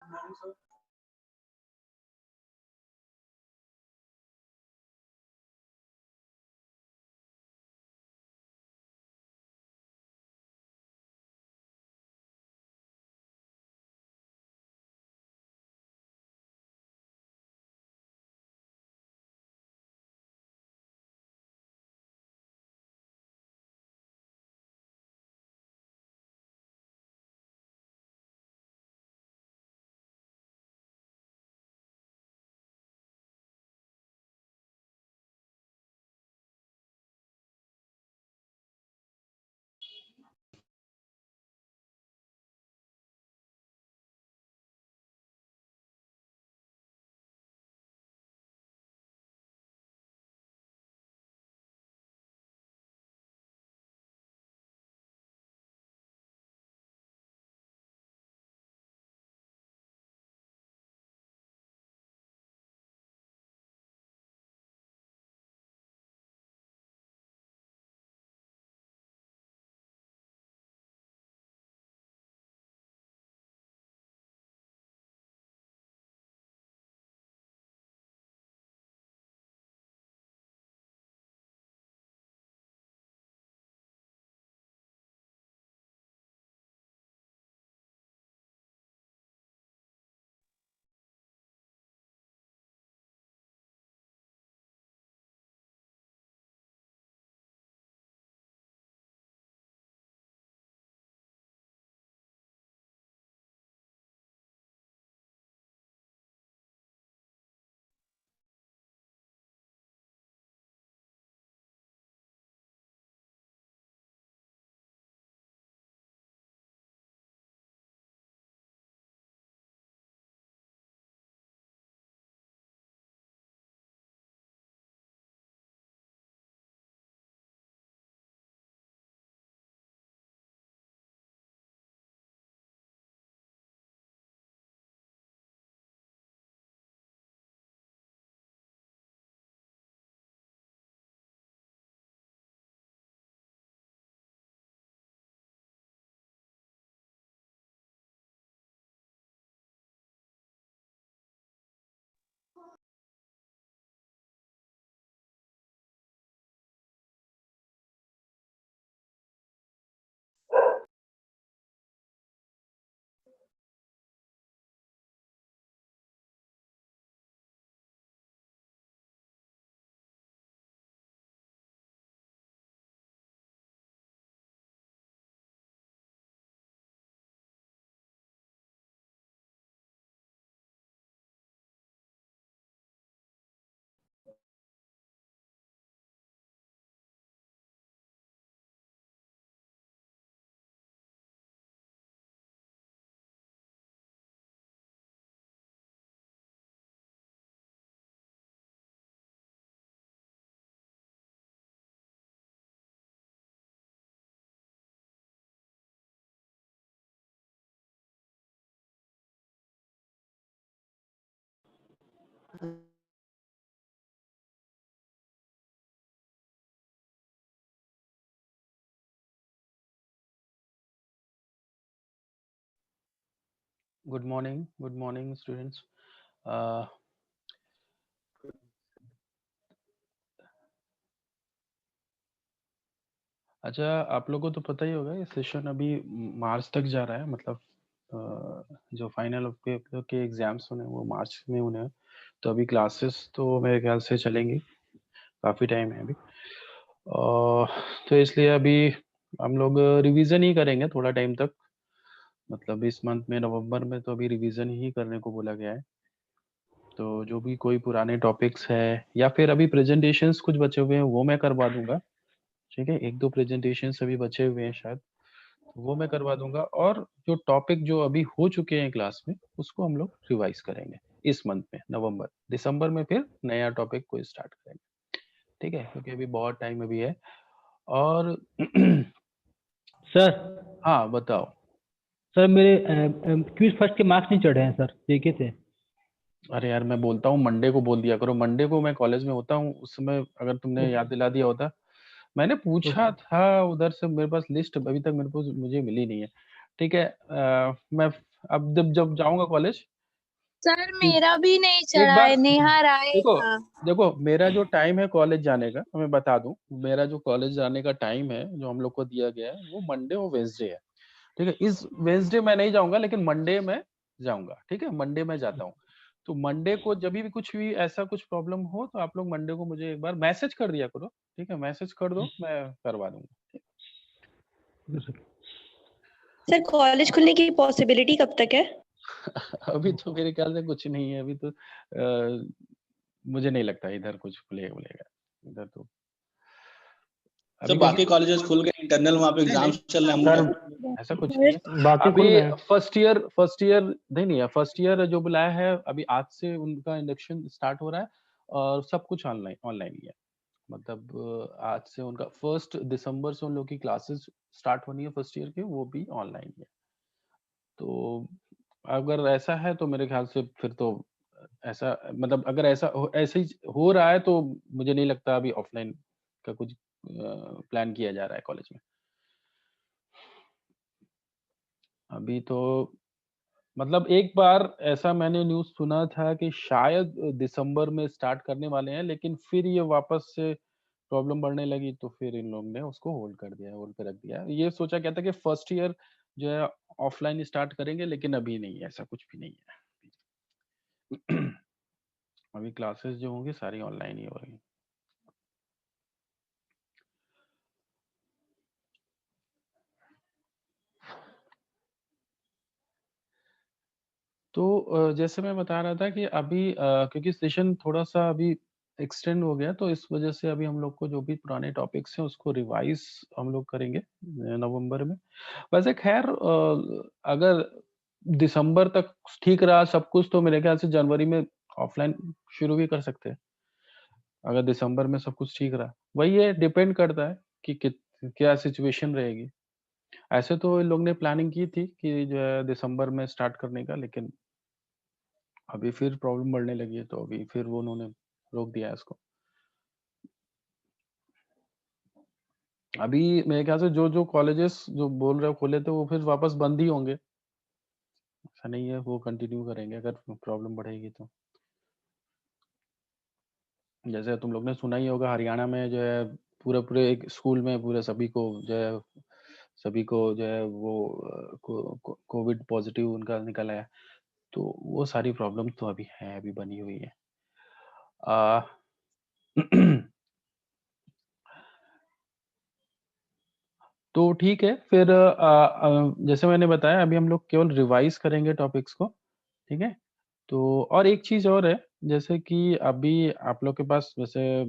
Good morning, students. Uh, अच्छा, आप लोगों को तो पता ही होगा ये सेशन अभी मार्च तक जा रहा है, मतलब जो फाइनल के एग्जाम्स होने हैं वो मार्च में होने हैं। तो अभी क्लासेस तो मेरे ख्याल से चलेंगी, काफ़ी टाइम है अभी। तो इसलिए अभी हम लोग रिवीजन ही करेंगे थोड़ा टाइम तक, मतलब इस मंथ में नवंबर में तो अभी रिवीजन ही करने को बोला गया है। तो जो भी कोई पुराने टॉपिक्स है या फिर अभी प्रेजेंटेशंस कुछ बचे हुए हैं वो मैं करवा दूंगा। ठीक है, एक दो प्रेजेंटेशन अभी बचे हुए हैं शायद, तो वो मैं करवा दूंगा। और जो टॉपिक जो अभी हो चुके हैं क्लास में उसको हम लोग रिवाइज करेंगे इस मंथ में, नवंबर दिसंबर में फिर नया टॉपिक को स्टार्ट करेंगे। ठीक है, क्योंकि अभी बहुत टाइम अभी है। और सर हाँ बताओ। सर मेरे क्विज फर्स्ट के मार्क्स नहीं चढ़े हैं सर, देखे थे। अरे यार, मैं बोलता हूँ मंडे को बोल दिया करो, मंडे को मैं कॉलेज में होता हूँ, उस समय अगर तुमने याद ओके दिला दिया होता। मैंने पूछा ओके था उधर से, मेरे पास लिस्ट अभी तक मुझे मिली नहीं है। ठीक है, मैं अब जब जब जाऊंगा कॉलेज सर मेरा भी नहीं एक चढ़ा बार है, नेहा देखो आएगा। देखो मेरा जो टाइम है कॉलेज जाने का, मैं बता दूं, मेरा जो कॉलेज जाने का टाइम है जो हम लोग को दिया गया है वो मंडे और वेंसडे है। ठीक है, इस वेंसडे मैं नहीं जाऊंगा लेकिन मंडे में जाऊंगा। ठीक है, मंडे में जाता हूँ। तो मंडे को जब भी कुछ भी ऐसा कुछ प्रॉब्लम हो तो आप लोग मंडे को मुझे एक बार मैसेज कर दिया करो। ठीक है, मैसेज कर दो, मैं करवा दूंगा। सर कॉलेज खुलने की पॉसिबिलिटी कब तक है? अभी तो मेरे ख्याल से कुछ नहीं है। अभी तो मुझे नहीं लगता इधर कुछ खुलेगा इधर तो तो अभी, बाकी क्योंकि कॉलेजेस खुल गए, इंटरनल वहाँ पे नहीं नहीं एग्जाम्स चल रहे हैं सर हम। ऐसा कुछ नहीं है। बाकी खुल अभी गए हैं। फर्स्ट ईयर नहीं है। फर्स्ट ईयर जो बुलाया है अभी आज से उनका इंडक्शन स्टार्ट हो रहा है और सब कुछ ऑनलाइन ऑनलाइन ही है। मतलब आज से उनका 1 दिसंबर से उन लोग की क्लासेस स्टार्ट होनी है फर्स्ट ईयर की, वो भी ऑनलाइन ही है। तो अगर ऐसा है तो मेरे ख्याल से फिर तो ऐसा, मतलब अगर ऐसे ही हो रहा है तो मुझे नहीं लगता अभी ऑफलाइन का कुछ प्लान किया जा रहा है कॉलेज में अभी तो। मतलब एक बार ऐसा मैंने न्यूज़ सुना था कि शायद दिसंबर में स्टार्ट करने वाले हैं, लेकिन फिर ये वापस से प्रॉब्लम बढ़ने लगी तो फिर इन लोगों ने उसको होल्ड कर दिया, होल्ड पे रख दिया। ये सोचा गया था कि फर्स्ट ईयर जो है ऑफलाइन स्टार्ट करेंगे, लेकिन अभी नहीं, ऐसा कुछ भी नहीं है। अभी क्लासेस जो होंगी सारी ऑनलाइन ही होगी। तो जैसे मैं बता रहा था कि अभी क्योंकि सेशन थोड़ा-सा अभी एक्सटेंड हो गया, तो इस वजह से अभी हम लोग को जो भी पुराने टॉपिक्स हैं उसको रिवाइज़ हम लोग करेंगे नवंबर में। वैसे ख़ैर अगर दिसंबर तक ठीक रहा सब कुछ तो मेरे ख़्याल से जनवरी में ऑफ़लाइन शुरू भी कर सकते हैं। अगर दिसंबर में सब कुछ ठीक रहा। वही है, डिपेंड करता है कि क्या सिचुएशन रहेगी। ऐसे तो इन लोग ने प्लानिंग की थी कि जो है दिसंबर में स्टार्ट करने का, लेकिन अभी फिर प्रॉब्लम बढ़ने लगी है, तो अभी फिर वो उन्होंने रोक दिया है इसको। अभी मेरे ख्याल से जो कॉलेजेस जो बोल रहे हो खोले थे वो फिर वापस बंद ही होंगे। ऐसा नहीं है, वो कंटिन्यू करेंगे अगर प्रॉब्लम बढ़ेगी तो। जैसे तुम लोग ने सुना ही होगा हरियाणा में जो है पूरे एक स्कूल में पूरे सभी को जो है वो कोविड पॉजिटिव उनका निकल आया। तो वो सारी प्रॉब्लम तो अभी है, अभी बनी हुई है। आ, तो ठीक है फिर जैसे मैंने बताया अभी हम लोग केवल रिवाइज करेंगे टॉपिक्स को। ठीक है, तो और एक चीज और है, जैसे कि अभी आप लोग के पास वैसे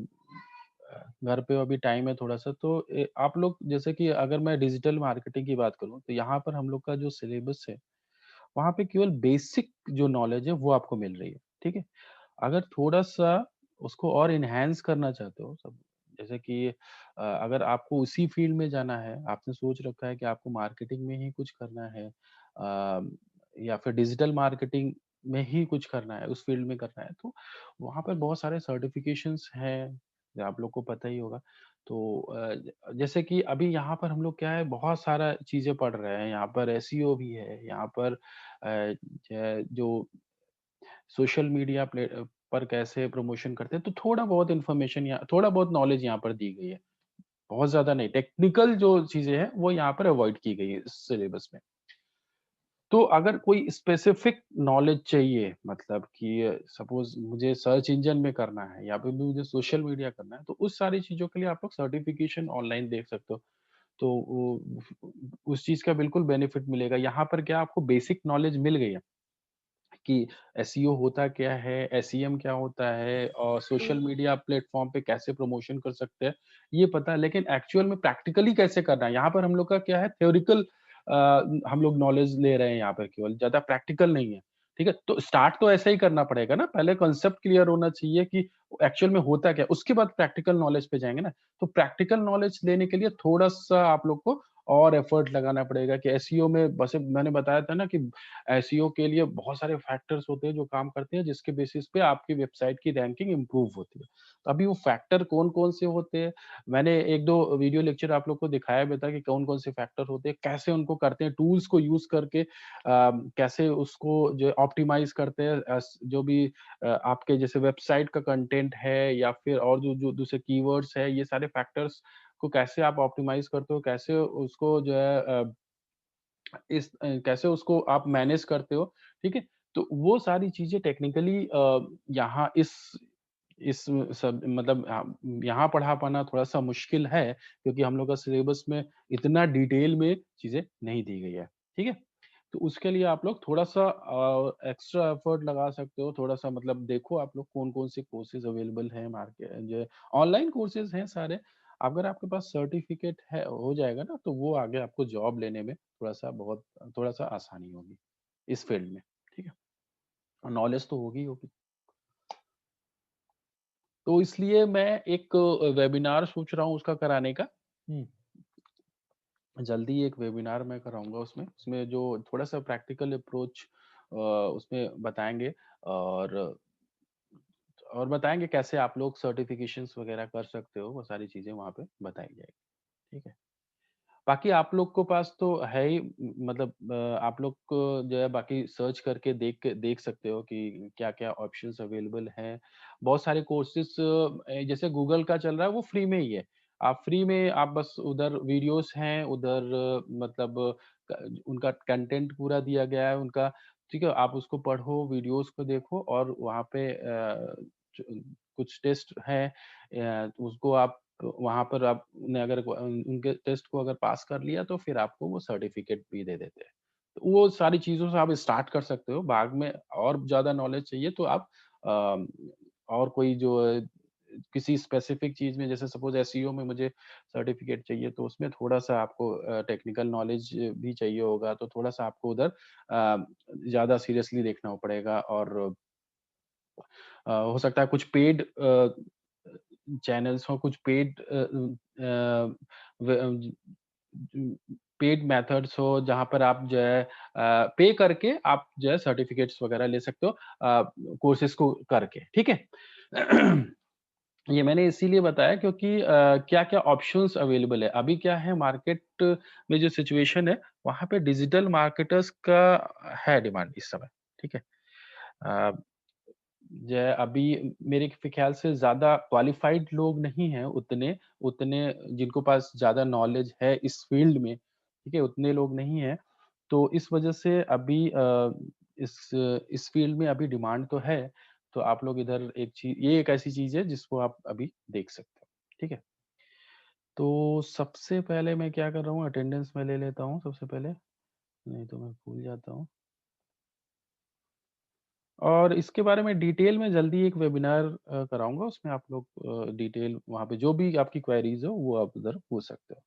घर पे अभी टाइम है थोड़ा सा, तो आप लोग जैसे कि अगर मैं डिजिटल मार्केटिंग की बात करूं तो यहाँ पर हम लोग का जो सिलेबस है वहाँ पे केवल बेसिक जो नॉलेज है वो आपको मिल रही है। ठीक है, अगर थोड़ा-सा उसको और एनहांस करना चाहते हो सब, जैसे कि अगर आपको उसी फील्ड में जाना है, आपने सोच रखा है कि आपको मार्केटिंग में ही कुछ करना है या फिर डिजिटल मार्केटिंग में ही कुछ करना है, उस फील्ड में करना है, तो वहाँ पर बहुत सारे सर्टिफिकेशंस हैं, जो आप लोग को पता ही होगा। तो जैसे कि अभी यहाँ पर हम लोग क्या है बहुत सारा चीज़ें पढ़ रहे हैं, यहाँ पर एसईओ भी है, यहाँ पर जो सोशल मीडिया पर कैसे प्रमोशन करते हैं, तो थोड़ा बहुत इन्फॉर्मेशन या थोड़ा बहुत नॉलेज यहाँ पर दी गई है। बहुत ज़्यादा नहीं, टेक्निकल जो चीज़ें हैं, वो यहाँ पर अवॉइड की गई है इस सिलेबस में। तो अगर कोई स्पेसिफिक नॉलेज चाहिए, मतलब कि सपोज़ मुझे सर्च इंजन में करना है या फिर मुझे सोशल मीडिया करना है, तो उस सारी चीज़ों के लिए आप लोग सर्टिफ़िकेशन ऑनलाइन देख सकते हो। तो वो उस चीज़ का बिल्कुल बेनिफिट मिलेगा। यहाँ पर क्या आपको बेसिक नॉलेज मिल गई है। कि एसईओ होता क्या है, एसईएम क्या होता है और सोशल मीडिया प्लेटफ़ॉर्म पे कैसे प्रमोशन कर सकते हैं, ये पता है। लेकिन एक्चुअल में प्रैक्टिकली कैसे करना है, यहाँ पर हम लोग का क्या है थ्योरेटिकल हम लोग नॉलेज ले रहे हैं यहाँ पर केवल, ज़्यादा प्रैक्टिकल नहीं है। ठीक है? तो स्टार्ट तो ऐसे ही करना पड़ेगा ना, पहले कांसेप्ट क्लियर होना चाहिए कि एक्चुअल में होता क्या है, उसके बाद प्रैक्टिकल नॉलेज पे जाएँगे ना। तो प्रैक्टिकल नॉलेज लेने के लिए थोड़ा-सा आप लोग को और एफर्ट लगाना पड़ेगा कि एसईओ में, बस मैंने बताया था ना कि एसईओ के लिए बहुत सारे फैक्टर्स होते हैं जो काम करते हैं, जिसके बेसिस पे आपकी वेबसाइट की रैंकिंग इंप्रूव होती है। तो अभी वो फैक्टर कौन-कौन से होते हैं, मैंने 1-2 वीडियो लेक्चर आप लोग को दिखाया भी था कि कौन-कौन से फैक्टर होते हैं, कैसे उनको करते हैं, टूल्स को यूज़ करके कैसे उसको जो ऑप्टिमाइज़ करते हैं, जो भी आपके जैसे वेबसाइट का कंटेंट है या फिर और जो जो दूसरे कीवर्ड्स है, ये सारे फैक्टर्स को कैसे आप ऑप्टिमाइज़ करते हो, कैसे उसको जो है कैसे उसको आप मैनेज करते हो, ठीक है? तो वो सारी चीज़ें टेक्निकली यहाँ इस सब मतलब यहाँ पढ़ा पाना थोड़ा-सा मुश्किल है, क्योंकि हम लोग का सिलेबस में इतना डिटेल में चीज़ें नहीं दी गई है, ठीक है? तो उसके लिए आप लोग थोड़ा-सा एक्स्ट्रा एफर्ट लगा सकते हो, थोड़ा-सा मतलब देखो आप लोग कौन-कौन से कोर्सेज़ अवेलेबल हैं जो ऑनलाइन कोर्सेज़ हैं सारे। अगर आपके पास सर्टिफ़िकेट है हो जाएगा ना, तो वो आगे आपको जॉब लेने में थोड़ा-सा आसानी होगी, इस फ़ील्ड में, ठीक है? और नॉलेज तो होगी ही होगी। तो इसलिए मैं एक वेबिनार सोच रहा हूँ उसका कराने का। हुँ। जल्दी एक वेबिनार मैं कराऊँगा उसमें। उसमें जो थोड़ा-सा प्रैक्टिकल अप्रोच उसमें बताएँगे, और बताएँगे कैसे आप लोग सर्टिफ़िकेशंस वगैरह कर सकते हो, वो सारी चीज़ें वहाँ पे बताई जाएगी। ठीक है? बाकी आप लोग को पास तो है ही, मतलब आप लोग को जो है बाकी सर्च करके देख सकते हो कि क्या-क्या ऑप्शंस अवेलेबल हैं। बहुत सारे कोर्सेज़ जैसे गूगल का चल रहा है वो फ्री में ही है। आप फ्री में आप बस उधर वीडियोज़ हैं, उधर मतलब उनका कंटेंट पूरा दिया गया है उनका, ठीक है? आप उसको पढ़ो, वीडियोज़ को देखो और वहाँ पे च कुछ टेस्ट हैं, उसको आप वहाँ पर आपने अगर उनके टेस्ट को अगर पास कर लिया तो फिर आपको वो सर्टिफ़िकेट भी दे देते हैं। तो वो सारी चीज़ों से आप स्टार्ट कर सकते हो। बाद में और ज़्यादा नॉलेज चाहिए तो आप अ, और कोई जो किसी स्पेसिफ़िक चीज़ में, जैसे सपोज़ एसईओ में मुझे सर्टिफ़िकेट चाहिए, तो उसमें थोड़ा-सा आपको टेक्निकल नॉलेज भी चाहिए होगा, तो थोड़ा-सा आपको उधर ज़्यादा सीरियसली देखना पड़ेगा, और हो सकता है कुछ पेड चैनल्स हो, कुछ पेड पेड मेथड्स हो, जहाँ पर आप जो है पे करके आप जो है सर्टिफिकेट्स वगैरह ले सकते हो कोर्सेज़ को करके, ठीक है? ये मैंने इसीलिए बताया क्योंकि क्या-क्या ऑप्शंस अवेलेबल है। अभी क्या है, मार्केट में जो सिचुएशन है, वहाँ पे डिजिटल मार्केटर्स का है डिमांड इस समय, ठीक है? अ, जो है अभी मेरे ख़्याल से ज़्यादा क्वालिफ़ाइड लोग नहीं हैं उतने उतने जिनको पास ज़्यादा नॉलेज है इस फ़ील्ड में, ठीक है? उतने लोग नहीं हैं। तो इस वज़ह से अभी इस फ़ील्ड में अभी डिमांड तो है, तो आप लोग इधर ये एक ऐसी चीज़ है जिसको आप अभी देख सकते हो, ठीक है? तो सबसे पहले मैं क्या कर रहा हूँ, अटेंडेंस मैं ले लेता हूँ सबसे पहले, नहीं तो मैं भूल जाता हूँ। और इसके बारे में डिटेल में जल्दी एक वेबिनार कराऊँगा, उसमें आप लोग डिटेल वहाँ पे जो भी आपकी क्वेरीज़ हो, वो आप उधर पूछ सकते हो,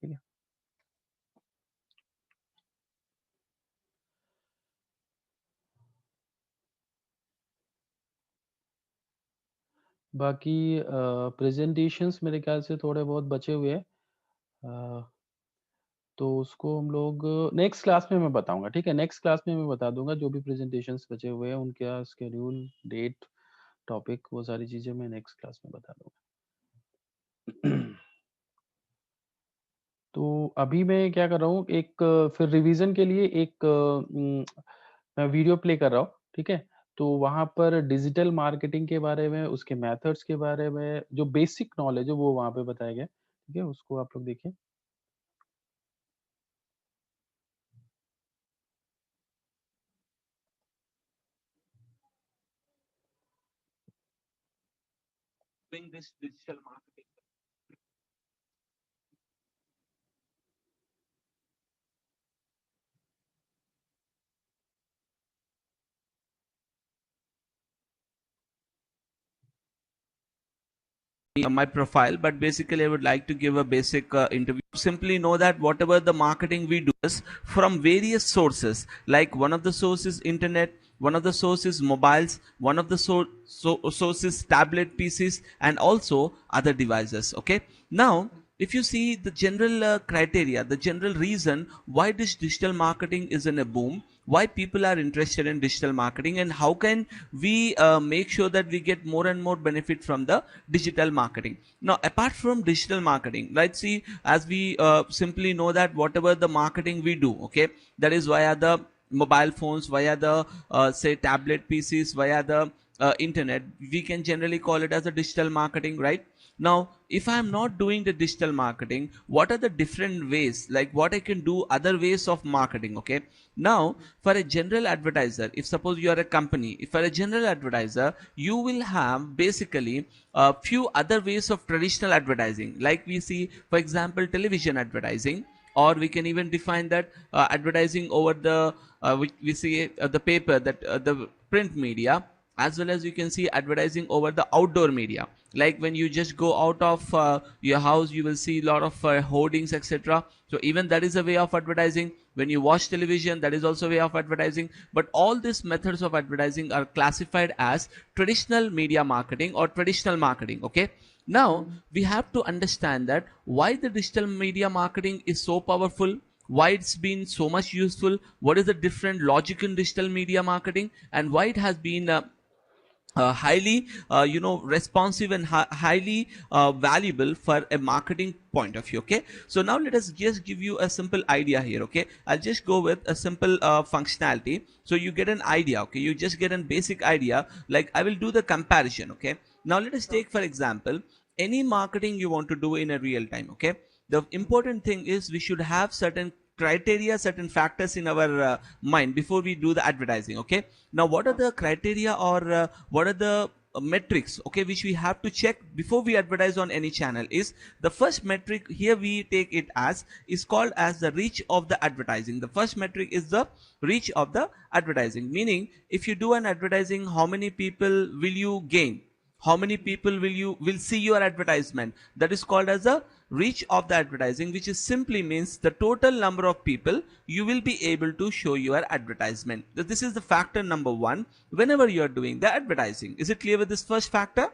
ठीक है? बाकी प्रेज़ेंटेशंस मेरे ख़्याल से थोड़े बहुत बचे हुए हैं। अ, तो उसको हम लोग नेक्स्ट क्लास में मैं बताऊँगा, ठीक है? नेक्स्ट क्लास में मैं बता दूँगा जो भी प्रेज़ेंटेशंस बचे हुए हैं, उनका शेड्यूल, डेट, टॉपिक, वो सारी चीज़ें मैं नेक्स्ट क्लास में बता दूँगा। तो अभी मैं क्या कर रहा हूँ, एक फिर रिवीजन के लिए एक मैं वीडियो प्ले कर रहा हूँ, ठीक है? तो वहाँ पर डिजिटल मार्केटिंग के बारे में, उसके मेथड्स के बारे में, जो बेसिक नॉलेज है वो वहाँ पे बताया गया है, ठीक है? उसको आप लोग देखिए। doing this digital marketing. My profile, but basically I would like to give a basic interview. Simply know that whatever the marketing we do is from various sources, like one of the sources internet, one of the sources mobiles, one of the sources tablet PCs, and also other devices. Okay, now if you see the general criteria, the general reason why this digital marketing is in a boom, why people are interested in digital marketing, and how can we make sure that we get more and more benefit from the digital marketing. Now, apart from digital marketing, let's see, as we simply know that whatever the marketing we do, okay, that is via the mobile phones, via the say tablet PCs, via the internet, we can generally call it as a digital marketing, right? Now, if I am not doing the digital marketing, what are the different ways, like what I can do, other ways of marketing? Okay, now for a general advertiser, if suppose you are a company, if for a general advertiser, you will have basically a few other ways of traditional advertising, like we see, for example, television advertising, or we can even define that advertising over the we see the paper, that the print media, as well as you can see advertising over the outdoor media, like when you just go out of your house, you will see a lot of hoardings, etc. So even that is a way of advertising. When you watch television, that is also a way of advertising. But all these methods of advertising are classified as traditional media marketing or traditional marketing. Okay, now we have to understand that why the digital media marketing is so powerful, why it's been so much useful, what is the different logic in digital media marketing, and why it has been highly responsive and highly valuable for a marketing point of view. Okay, so now let us just give you a simple idea here. Okay, I'll just go with a simple functionality, so you get an idea. Okay, you just get a basic idea, like I will do the comparison. Okay, now let us take for example any marketing you want to do in a real time. Okay, the important thing is we should have certain criteria, certain factors in our mind before we do the advertising. Okay, now what are the criteria, or what are the metrics, okay, which we have to check before we advertise on any channel? Is the first metric here, we take it as, is called as the reach of the advertising. The first metric is the reach of the advertising, meaning if you do an advertising, how many people will you gain, how many people will see your advertisement? That is called as a reach of the advertising, which is simply means the total number of people you will be able to show your advertisement. This is the factor number one whenever you are doing the advertising. Is it clear with this first factor?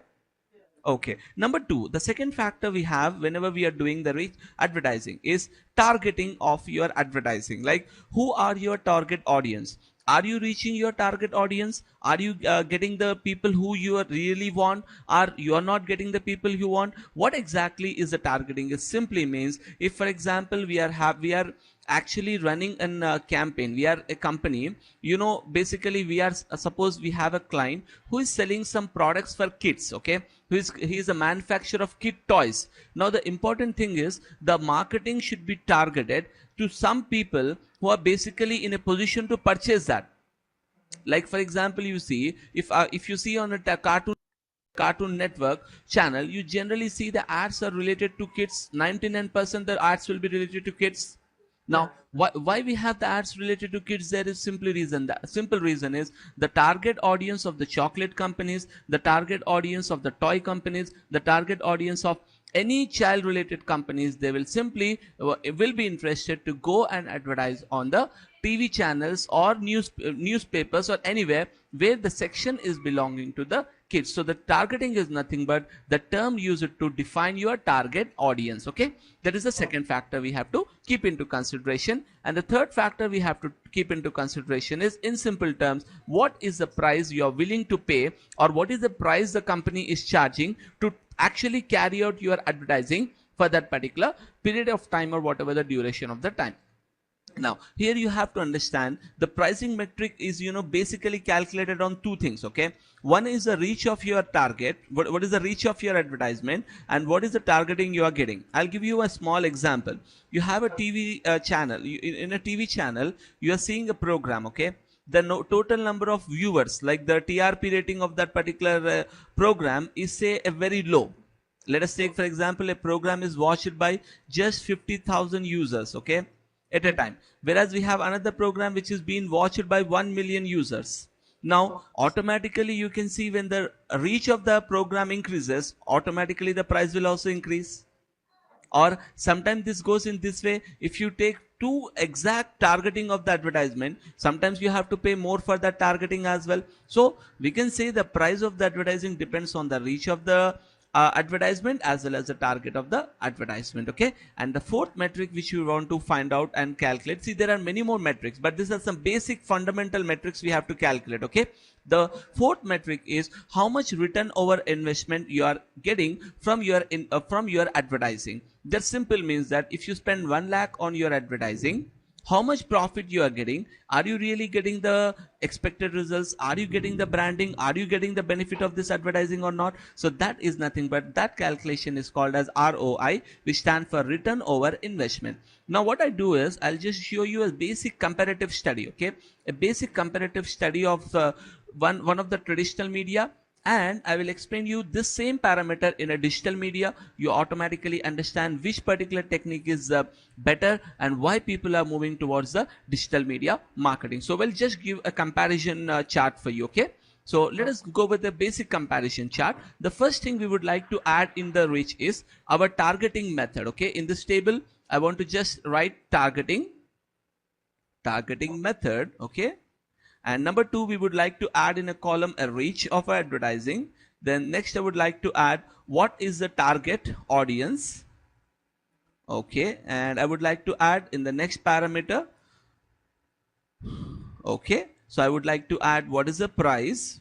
Okay, number two, the second factor we have whenever we are doing the reach advertising is targeting of your advertising. Like, who are your target audience? Are you reaching your target audience? Are you getting the people who you really want? Are you are not getting the people you want? What exactly is the targeting? It simply means, if for example we are actually running a campaign, we are a company, basically we are suppose we have a client who is selling some products for kids. Okay, he is a manufacturer of kid toys. Now the important thing is the marketing should be targeted to some people who are basically in a position to purchase that. Like for example, you see, if you see on a Cartoon Network channel, you generally see the ads are related to kids. 99% the ads will be related to kids. Now, why we have the ads related to kids? There is simple reason. The simple reason is the target audience of the chocolate companies, the target audience of the toy companies, the target audience of any child related companies, they will simply will be interested to go and advertise on the TV channels or newspapers or anywhere where the section is belonging to the kids. So the targeting is nothing but the term used to define your target audience. Okay, that is the second factor we have to keep into consideration. And the third factor we have to keep into consideration is, in simple terms, what is the price you are willing to pay, or what is the price the company is charging to actually carry out your advertising for that particular period of time, or whatever the duration of the time. Now here you have to understand the pricing metric is basically calculated on two things. Okay, one is the reach of your target, what is the reach of your advertisement, and what is the targeting you are getting. I'll give you a small example. You have a TV channel. In a TV channel you are seeing a program. Okay, the total number of viewers, like the TRP rating of that particular program is, say, a very low. Let us take for example a program is watched by just 50,000 users, okay, at a time, whereas we have another program which is being watched by 1 million users. Now automatically you can see when the reach of the program increases, automatically the price will also increase. Or sometimes this goes in this way, if you take two exact targeting of the advertisement, sometimes you have to pay more for that targeting as well. So we can say the price of the advertising depends on the reach of the advertisement as well as the target of the advertisement. Okay, and the fourth metric which we want to find out and calculate, see there are many more metrics, but these are some basic fundamental metrics we have to calculate. Okay, the fourth metric is how much return over investment you are getting from your advertising. That simple means that if you spend 1 lakh on your advertising, how much profit you are getting. Are you really getting the expected results? Are you getting the branding? Are you getting the benefit of this advertising or not? So that is nothing but that calculation is called as ROI, which stands for return over investment. Now what I do is I'll just show you a basic comparative study. Okay, a basic comparative study of one of the traditional media, and I will explain you this same parameter in a digital media. You automatically understand which particular technique is better and why people are moving towards the digital media marketing. So we'll just give a comparison chart for you. Okay, so let us go with the basic comparison chart. The first thing we would like to add in the reach is our targeting method. Okay, in this table I want to just write targeting method. Okay, and number 2, we would like to add in a column a reach of our advertising. Then next I would like to add what is the target audience. Okay, and I would like to add in the next parameter. Okay, so I would like to add what is the price,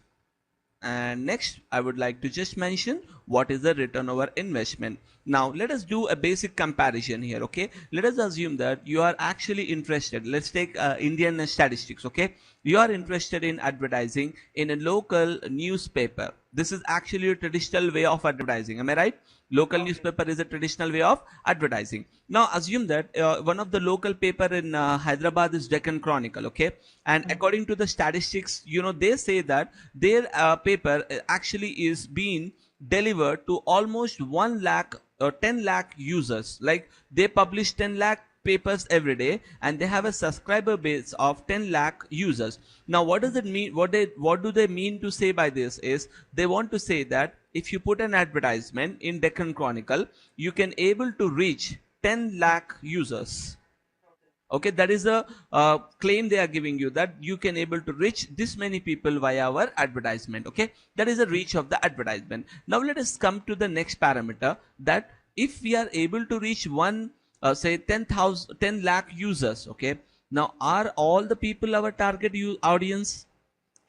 and next I would like to just mention what is the return over investment. Now let us do a basic comparison here. Okay, let us assume that you are actually interested. Let's take Indian statistics. Okay, you are interested in advertising in a local newspaper. This is actually a traditional way of advertising. Am I right? Local newspaper is a traditional way of advertising. Now assume that one of the local paper in Hyderabad is Deccan Chronicle. Okay, and according to the statistics, you know, they say that their paper actually is being delivered to almost 1 lakh or 10 lakh users. Like they publish 10 lakh papers every day and they have a subscriber base of 10 lakh users. Now what does it mean? What do they mean to say by this is they want to say that if you put an advertisement in Deccan Chronicle, you can able to reach 10 lakh users. Okay, that is a claim they are giving you, that you can able to reach this many people via our advertisement. Okay, that is the reach of the advertisement. Now let us come to the next parameter, that if we are able to reach say 10 lakh users. Okay, now are all the people our target audience?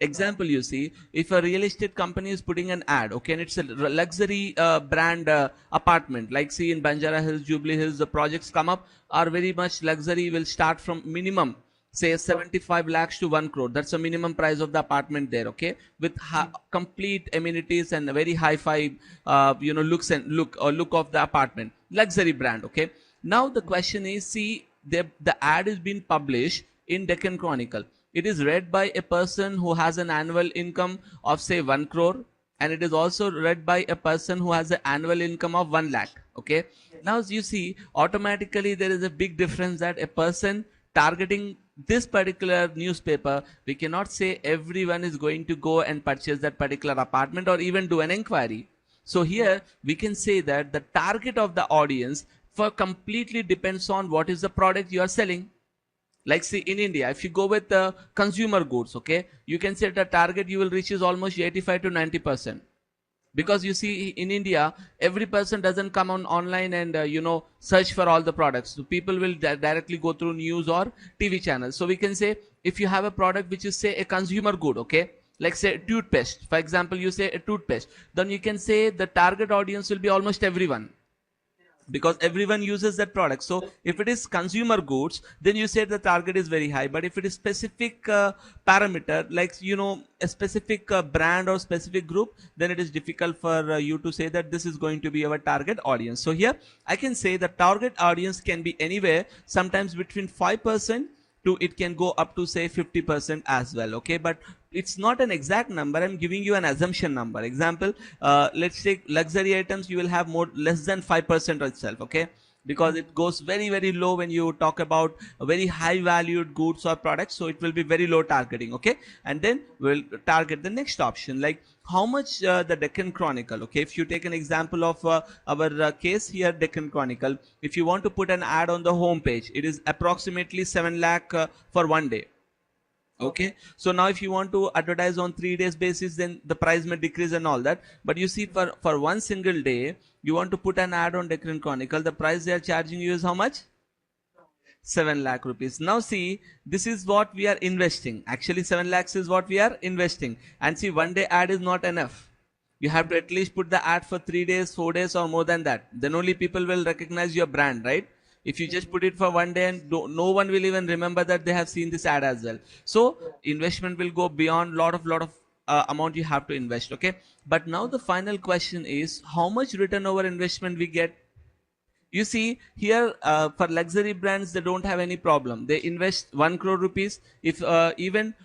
Example, you see, if a real estate company is putting an ad, okay, and it's a luxury brand apartment, like see in Banjara Hills, Jubilee Hills, the projects come up are very much luxury, will start from minimum say 75 lakhs to 1 crore. That's the minimum price of the apartment there. Okay, with complete amenities and a very hi-fi look of the apartment, luxury brand. Okay, now the question is, see, the ad is being published in Deccan Chronicle. It is read by a person who has an annual income of say 1 crore, and it is also read by a person who has an annual income of 1 lakh. Okay, now as you see, automatically there is a big difference, that a person targeting this particular newspaper, we cannot say everyone is going to go and purchase that particular apartment or even do an inquiry. So here we can say that the target of the audience for completely depends on what is the product you are selling. Like see in India, if you go with the consumer goods, okay, you can say the target you will reach is almost 85 to 90%. Because you see in India, every person doesn't come online and search for all the products. So people will directly go through news or TV channels. So we can say if you have a product which is say a consumer good, okay, like say toothpaste, for example, you say a toothpaste, then you can say the target audience will be almost everyone, because everyone uses that product. So if it is consumer goods, then you say the target is very high. But if it is specific parameter, like a specific brand or specific group, then it is difficult for you to say that this is going to be our target audience. So here I can say the target audience can be anywhere, sometimes between 5% to it can go up to say 50% as well. Okay, but it's not an exact number. I'm giving you an assumption number. Example, let's take luxury items, you will have less than 5% itself. Okay, because it goes very, very low when you talk about very high valued goods or products. So it will be very low targeting. Okay, and then we'll target the next option, like how much the Deccan Chronicle. Okay, if you take an example of our case here, Deccan Chronicle, if you want to put an ad on the home page, it is approximately 7 lakh for 1 day. Okay, so now if you want to advertise on 3 days basis, then the price may decrease and all that. But you see, for one single day, you want to put an ad on Deccan Chronicle, the price they are charging you is how much? 7 lakh rupees. Now see, this is what we are investing. Actually 7 lakhs is what we are investing. And see, one day ad is not enough. You have to at least put the ad for 3 days, 4 days or more than that. Then only people will recognize your brand, right? If you just put it for one day and no one will even remember that they have seen this ad as well. So investment will go beyond lot of amount you have to invest. Okay. But now the final question is, how much return over investment we get? You see here, for luxury brands, they don't have any problem. They invest 1 crore rupees. If even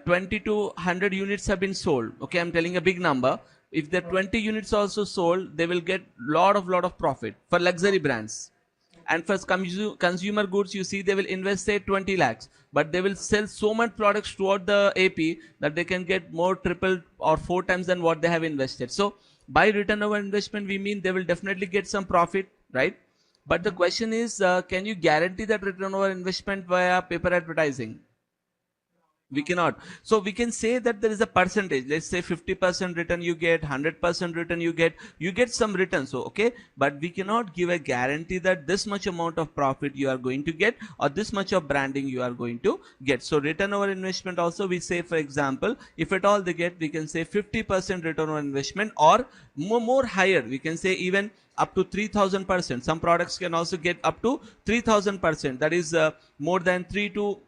20 to 100 units have been sold, okay, I'm telling a big number. If the 20 units also sold, they will get lot of profit for luxury brands. And for consumer goods, you see, they will invest say 20 lakhs, but they will sell so much products throughout the AP that they can get more, triple or 4 times than what they have invested. So by return over investment, we mean they will definitely get some profit, right? But the question is, can you guarantee that return over investment via paper advertising? We cannot. So we can say that there is a percentage. Let's say 50% return you get, 100% return you get some return. So okay, but we cannot give a guarantee that this much amount of profit you are going to get or this much of branding you are going to get. So return over investment also, we say, for example, if at all they get, we can say 50% return on investment, or more higher, we can say even up to 3000%. Some products can also get up to 3000%. That is more than 3 to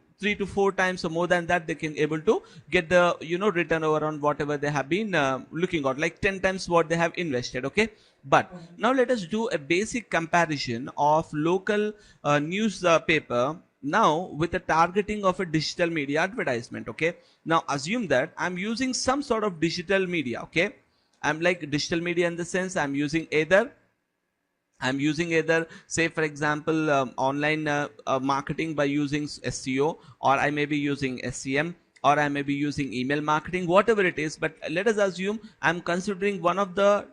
4 times or more than that, they can able to get the return over on whatever they have been looking at, like 10 times what they have invested. Okay, but now let us do a basic comparison of local newspaper now with the targeting of a digital media advertisement. Okay, now assume that I'm using some sort of digital media. Okay, I'm like digital media in the sense I'm using either say for example online marketing by using SEO, or I may be using SEM, or I may be using email marketing, whatever it is. But let us assume I'm considering one of the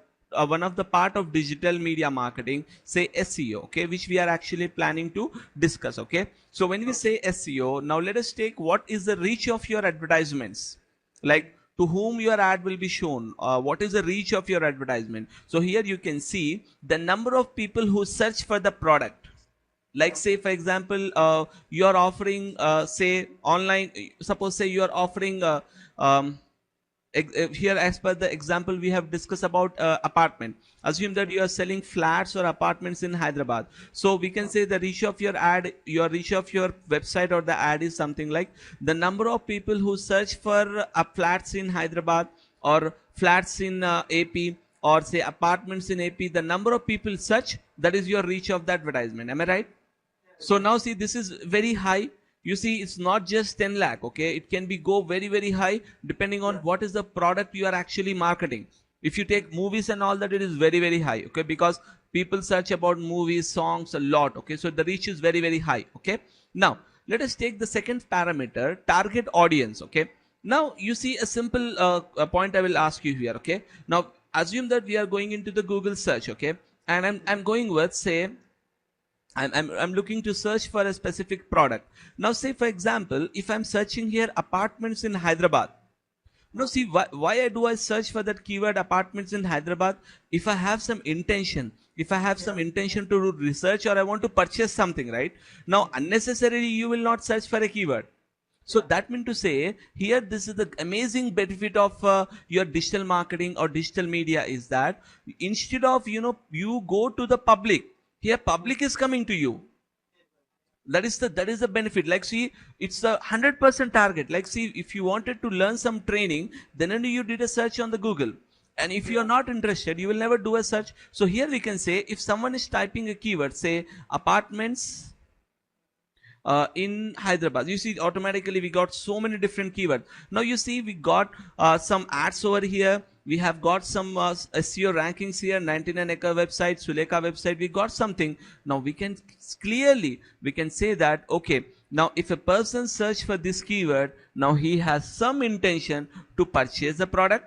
part of digital media marketing, say SEO, okay, which we are actually planning to discuss. Okay, so when we say SEO, now let us take what is the reach of your advertisements, like to whom your ad will be shown, what is the reach of your advertisement. So here you can see the number of people who search for the product. Like say for example, you are offering say online, suppose say you are offering here, as per the example we have discussed about apartment, assume that you are selling flats or apartments in Hyderabad. So we can say the reach of your ad, your reach of your website or the ad is something like the number of people who search for flats in Hyderabad or flats in AP, or say apartments in AP, the number of people search, that is your reach of the advertisement. Am I right? So now see, this is very high. You see, it's not just 10 lakh. Okay, it can be go very high depending on what is the product you are actually marketing. If you take movies and all that, it is very high. Okay, because people search about movies, songs a lot. Okay, so the reach is very high. Okay, now let us take the second parameter, target audience. Okay, now you see a simple point I will ask you here. Okay, now assume that we are going into the Google search. Okay, and I'm going with, say, I'm looking to search for a specific product. Now say for example, if I'm searching here apartments in Hyderabad. Now see, why do I search for that keyword apartments in Hyderabad? If I have some intention, to do research, or I want to purchase something, right? Now unnecessarily you will not search for a keyword. So that means to say here, this is the amazing benefit of your digital marketing or digital media, is that instead of you go to the public, here public is coming to you. That is the benefit. Like see, it's a 100% target. Like see, if you wanted to learn some training, then only you did a search on the Google. And if you are not interested, you will never do a search. So here we can say, if someone is typing a keyword, say apartments in Hyderabad, you see automatically we got so many different keywords. Now you see we got some ads over here. We have got some SEO rankings here, 99acre website, Sulekha website. We got something. Now we can clearly say that, okay, now if a person search for this keyword, now he has some intention to purchase the product.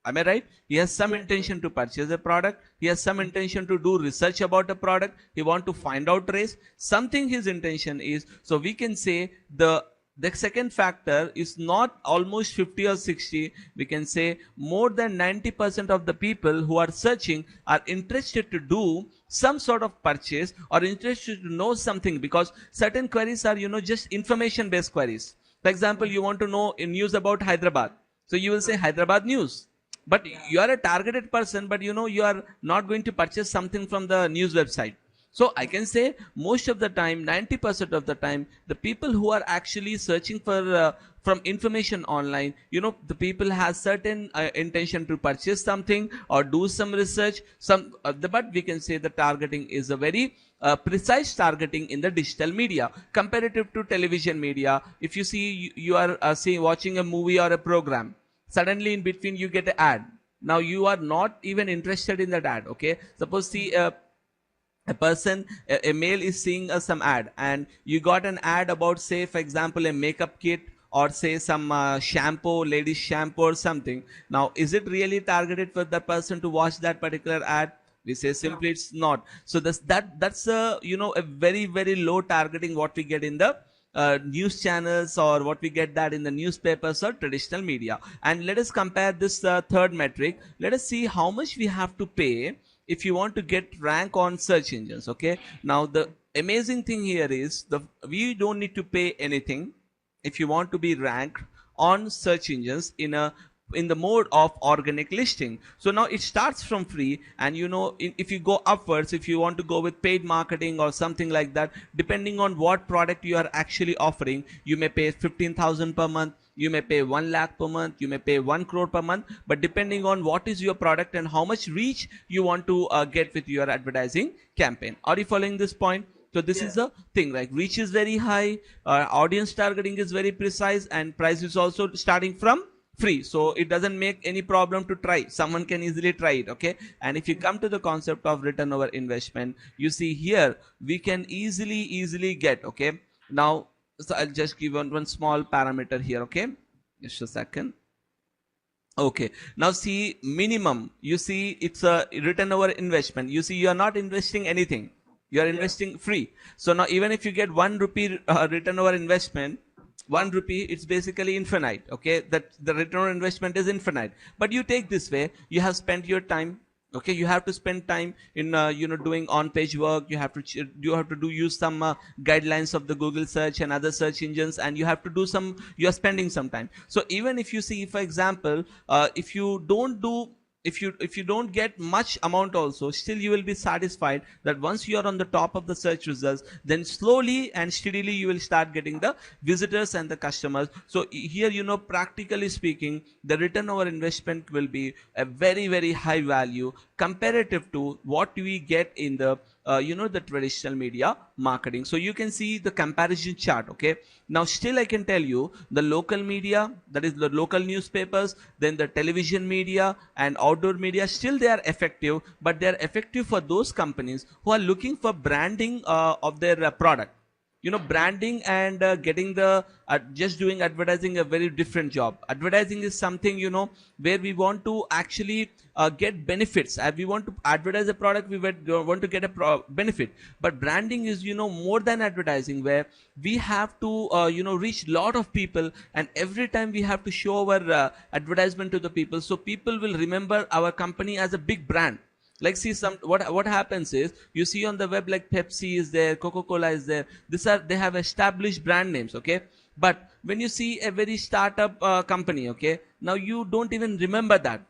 Am I right? He has some intention to purchase a product. He has some intention to do research about a product. He want to find out race. Something his intention is. So we can say the The second factor is not almost 50 or 60. We can say more than 90% of the people who are searching are interested to do some sort of purchase or interested to know something, because certain queries are, just information based queries. For example, you want to know news about Hyderabad. So you will say Hyderabad news. But you are a targeted person, but you are not going to purchase something from the news website. So I can say most of the time, 90% of the time, the people who are actually searching for from information online, the people has certain intention to purchase something or do some research. But we can say the targeting is a very precise targeting in the digital media comparative to television media. If you see, you are watching a movie or a program, suddenly in between you get an ad. Now you are not even interested in that ad. Okay, suppose see a person, a male is seeing some ad, and you got an ad about, say for example, a makeup kit, or say some shampoo, ladies shampoo or something. Now is it really targeted for the person to watch that particular ad? We say simply it's not. So that's a a very very low targeting what we get in the news channels, or what we get that in the newspapers or traditional media. And let us compare this third metric. Let us see how much we have to pay if you want to get rank on search engines. Okay, now the amazing thing here is we don't need to pay anything if you want to be ranked on search engines in the mode of organic listing. So now it starts from free, and if you go upwards, if you want to go with paid marketing or something like that, depending on what product you are actually offering, you may pay 15,000 per month, you may pay 1 lakh per month, you may pay 1 crore per month, but depending on what is your product and how much reach you want to get with your advertising campaign. Are you following this point? So this is the thing, like reach is very high, audience targeting is very precise, and price is also starting from free. So it doesn't make any problem to try. Someone can easily try it. Okay, and if you come to the concept of return over investment, you see here we can easily get. Okay, now so I'll just give one small parameter here. Okay, just a second. Okay, now see minimum, you see it's a return over investment. You see you are not investing anything, you are investing free. So now even if you get 1 rupee return over investment, 1 rupee, it's basically infinite. Okay, that the return on investment is infinite. But you take this way, you have spent your time. Okay, you have to spend time in doing on page work. You have to use some guidelines of the Google search and other search engines, and you have to do some, you are spending some time. So even if you see, for example, if you don't get much amount also, still you will be satisfied that once you are on the top of the search results, then slowly and steadily you will start getting the visitors and the customers. So here, practically speaking, the return over investment will be a very very high value comparative to what we get in the the traditional media marketing. So you can see the comparison chart. Okay, now still I can tell you the local media, that is the local newspapers, then the television media and outdoor media, still they are effective, but they are effective for those companies who are looking for branding of their product. Branding and getting the just doing advertising a very different job. Advertising is something where we want to actually get benefits. We want to advertise a product, we want to get a benefit. But branding is more than advertising, where we have to reach lot of people, and every time we have to show our advertisement to the people, so people will remember our company as a big brand. Like see, what happens is, you see on the web, like Pepsi is there, Coca-Cola is there, they have established brand names. Okay, but when you see a very startup company, okay, now you don't even remember that.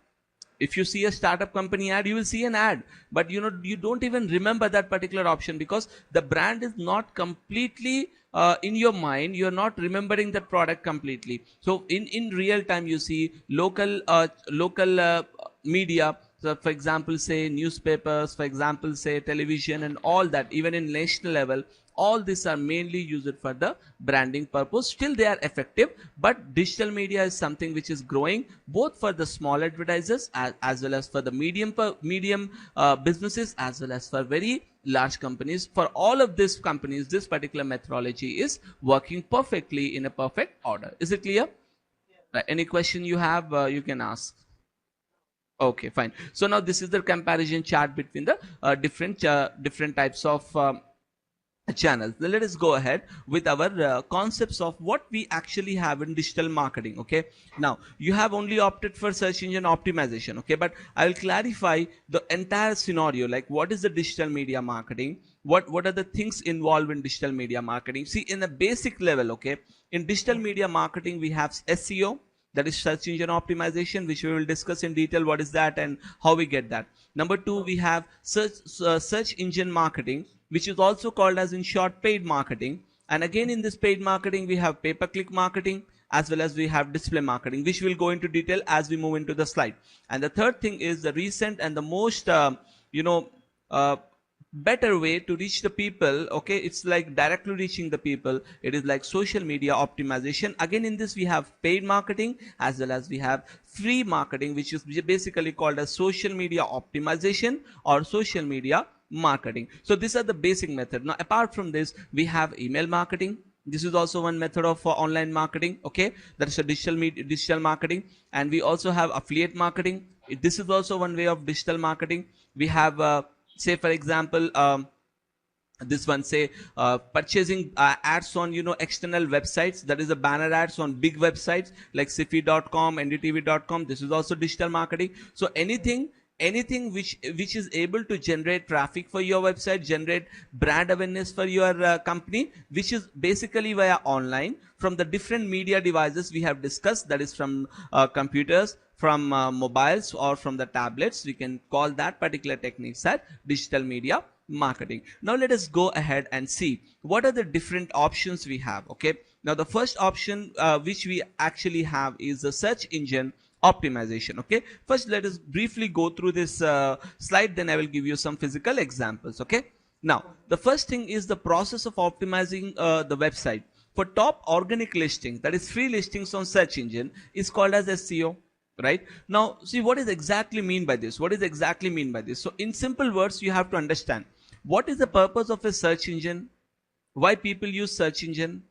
If you see a startup company ad, you will see an ad, but you don't even remember that particular option, because the brand is not completely in your mind. You are not remembering that product completely. So in real time, you see local media. So for example, say newspapers, for example, say television, and all that, even in national level, all these are mainly used for the branding purpose. Still they are effective, but digital media is something which is growing both for the small advertisers as well as for the medium businesses, as well as for very large companies. For all of these companies, this particular methodology is working perfectly in a perfect order. Is it clear? Right. Any question you have, you can ask. Okay, fine. So now this is the comparison chart between the different types of channels. Now let us go ahead with our concepts of what we actually have in digital marketing. Okay, now you have only opted for search engine optimization. Okay, but I will clarify the entire scenario, like what is the digital media marketing, what are the things involved in digital media marketing. See, in a basic level, okay, in digital media marketing we have SEO, that is search engine optimization, which we will discuss in detail what is that and how we get that. Number two, we have search engine marketing, which is also called as in short paid marketing. And again, in this paid marketing we have pay per click marketing, as well as we have display marketing, which we'll go into detail as we move into the slide. And the third thing is the recent and the most you know uh, better way to reach the people. Okay, it's like directly reaching the people. It is like social media optimization. Again, in this we have paid marketing as well as we have free marketing, which is basically called as social media optimization or social media marketing. So these are the basic method. Now apart from this, we have email marketing. This is also one method of online marketing. Okay, that is a digital marketing. And we also have affiliate marketing. This is also one way of digital marketing. We have say for example, this one, say purchasing ads on external websites, that is a banner ads on big websites like sifi.com, ndtv.com. This is also digital marketing. So anything which is able to generate traffic for your website, generate brand awareness for your company, which is basically via online from the different media devices we have discussed, that is from computers, from mobiles, or from the tablets. We can call that particular techniques as digital media marketing. Now let us go ahead and see what are the different options we have. Okay, now the first option which we actually have is the search engine optimization. Okay, first let us briefly go through this slide, then I will give you some physical examples. Okay, now the first thing is the process of optimizing the website for top organic listings, that is free listings on search engine, is called as SEO. Right, now see what is exactly mean by this. So in simple words, you have to understand what is the purpose of a search engine, why people use search engine,